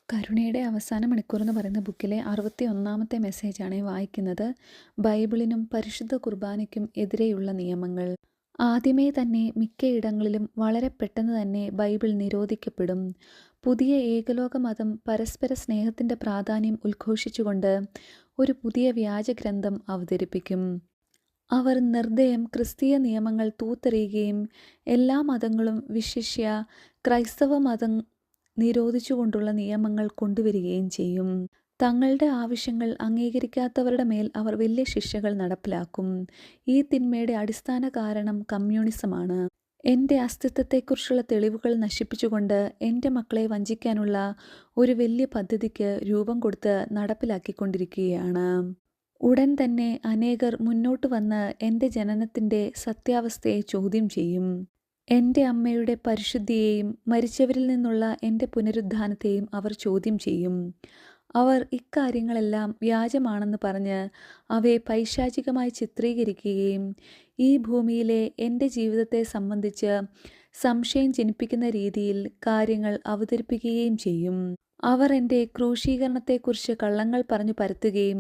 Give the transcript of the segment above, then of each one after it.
കരുണയുടെ അവസാന മണിക്കൂർ എന്ന് പറയുന്ന ബുക്കിലെ 61-ാമത്തെ മെസ്സേജാണ് വായിക്കുന്നത്. ബൈബിളിനും പരിശുദ്ധ കുർബാനയ്ക്കും എതിരെയുള്ള നിയമങ്ങൾ. ആദ്യമേ തന്നെ മിക്കയിടങ്ങളിലും വളരെ പെട്ടെന്ന് തന്നെ ബൈബിൾ നിരോധിക്കപ്പെടും. പുതിയ ഏകലോക മതം പരസ്പര സ്നേഹത്തിൻ്റെ പ്രാധാന്യം ഉദ്ഘോഷിച്ചുകൊണ്ട് ഒരു പുതിയ വ്യാജഗ്രന്ഥം അവതരിപ്പിക്കും. അവർ നിർദ്ദയം ക്രിസ്തീയ നിയമങ്ങൾ തൂത്തെറിയുകയും എല്ലാ മതങ്ങളും വിശിഷ്യ ക്രൈസ്തവ മതം നിരോധിച്ചുകൊണ്ടുള്ള നിയമങ്ങൾ കൊണ്ടുവരികയും ചെയ്യും. തങ്ങളുടെ ആവശ്യങ്ങൾ അംഗീകരിക്കാത്തവരുടെ മേൽ അവർ വലിയ ശിക്ഷകൾ നടപ്പിലാക്കും. ഈ തിന്മയുടെ അടിസ്ഥാന കാരണം കമ്മ്യൂണിസമാണ്. എൻ്റെ അസ്തിത്വത്തെക്കുറിച്ചുള്ള തെളിവുകൾ നശിപ്പിച്ചുകൊണ്ട് എൻ്റെ മക്കളെ വഞ്ചിക്കാനുള്ള ഒരു വലിയ പദ്ധതിക്ക് രൂപം കൊടുത്ത് നടപ്പിലാക്കിക്കൊണ്ടിരിക്കുകയാണ്. ഉടൻ തന്നെ അനേകർ മുന്നോട്ട് വന്ന് എൻ്റെ ജനനത്തിൻ്റെ സത്യാവസ്ഥയെ ചോദ്യം ചെയ്യും. എൻ്റെ അമ്മയുടെ പരിശുദ്ധിയെയും മരിച്ചവരിൽ നിന്നുള്ള എൻ്റെ പുനരുദ്ധാനത്തെയും അവർ ചോദ്യം ചെയ്യും. അവർ ഇക്കാര്യങ്ങളെല്ലാം വ്യാജമാണെന്ന് പറഞ്ഞ് അവയെ പൈശാചികമായി ചിത്രീകരിക്കുകയും ഈ ഭൂമിയിലെ എൻ്റെ ജീവിതത്തെ സംബന്ധിച്ച് സംശയം ജനിപ്പിക്കുന്ന രീതിയിൽ കാര്യങ്ങൾ അവതരിപ്പിക്കുകയും ചെയ്യും. അവർ എൻ്റെ ക്രൂശീകരണത്തെക്കുറിച്ച് കള്ളങ്ങൾ പറഞ്ഞു പരത്തുകയും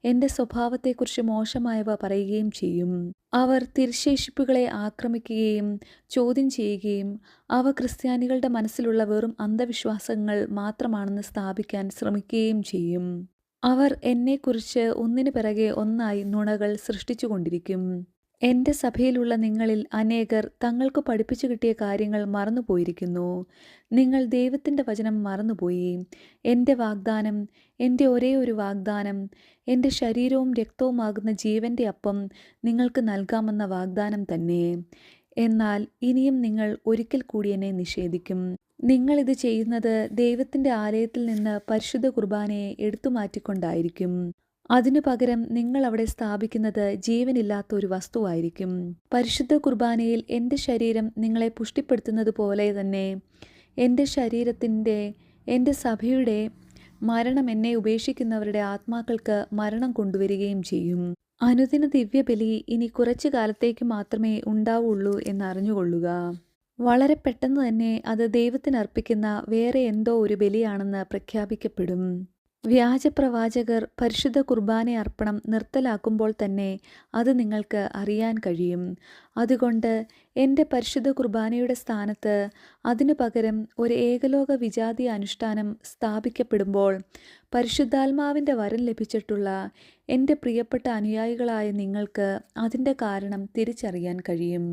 എൻ്റെ സ്വഭാവത്തെക്കുറിച്ച് മോശമായവ പറയുകയും ചെയ്യും. അവർ തിരുശേഷിപ്പുകളെ ആക്രമിക്കുകയും ചോദ്യം ചെയ്യുകയും അവ ക്രിസ്ത്യാനികളുടെ മനസ്സിലുള്ള വെറും അന്ധവിശ്വാസങ്ങൾ മാത്രമാണെന്ന് സ്ഥാപിക്കാൻ ശ്രമിക്കുകയും ചെയ്യും. അവർ എന്നെക്കുറിച്ച് ഒന്നിനു പിറകെ ഒന്നായി നുണകൾ സൃഷ്ടിച്ചുകൊണ്ടിരിക്കും. എൻ്റെ സഭയിലുള്ള നിങ്ങളിൽ അനേകർ തങ്ങൾക്ക് പഠിപ്പിച്ചു കിട്ടിയ കാര്യങ്ങൾ മറന്നുപോയിരിക്കുന്നു. നിങ്ങൾ ദൈവത്തിൻ്റെ വചനം മറന്നുപോയി. എൻ്റെ വാഗ്ദാനം, എൻ്റെ ഒരേ ഒരു വാഗ്ദാനം, എൻ്റെ ശരീരവും രക്തവുമാകുന്ന ജീവൻ്റെ അപ്പം നിങ്ങൾക്ക് നൽകാമെന്ന വാഗ്ദാനം തന്നെ. എന്നാൽ ഇനിയും നിങ്ങൾ ഒരിക്കൽ കൂടി എന്നെ നിഷേധിക്കും. നിങ്ങളിത് ചെയ്യുന്നത് ദൈവത്തിൻ്റെ ആലയത്തിൽ നിന്ന് പരിശുദ്ധ കുർബാനയെ എടുത്തുമാറ്റിക്കൊണ്ടായിരിക്കും. അതിനു പകരം നിങ്ങൾ അവിടെ സ്ഥാപിക്കുന്നത് ജീവനില്ലാത്ത ഒരു വസ്തുവായിരിക്കും. പരിശുദ്ധ കുർബാനയിൽ എൻ്റെ ശരീരം നിങ്ങളെ പുഷ്ടിപ്പെടുത്തുന്നത് പോലെ തന്നെ എൻ്റെ സഭയുടെ മരണം എന്നെ ഉപേക്ഷിക്കുന്നവരുടെ ആത്മാക്കൾക്ക് മരണം കൊണ്ടുവരികയും ചെയ്യും. അനുദിന ദിവ്യബലി ഇനി കുറച്ചു കാലത്തേക്ക് മാത്രമേ ഉണ്ടാവുള്ളൂ എന്നറിഞ്ഞുകൊള്ളുക. വളരെ പെട്ടെന്ന് തന്നെ അത് ദൈവത്തിന് അർപ്പിക്കുന്ന വേറെ എന്തോ ഒരു ബലിയാണെന്ന് പ്രഖ്യാപിക്കപ്പെടും. വ്യാജപ്രവാചകർ പരിശുദ്ധ കുർബാന അർപ്പണം നിർത്തലാക്കുമ്പോൾ തന്നെ അത് നിങ്ങൾക്ക് അറിയാൻ കഴിയും. അതുകൊണ്ട് എൻ്റെ പരിശുദ്ധ കുർബാനയുടെ സ്ഥാനത്ത് അതിനു പകരം ഒരു ഏകലോക വിജാതീയ അനുഷ്ഠാനം സ്ഥാപിക്കപ്പെടുമ്പോൾ പരിശുദ്ധാത്മാവിൻ്റെ വരം ലഭിച്ചിട്ടുള്ള എൻ്റെ പ്രിയപ്പെട്ട അനുയായികളായ നിങ്ങൾക്ക് അതിൻ്റെ കാരണം തിരിച്ചറിയാൻ കഴിയും.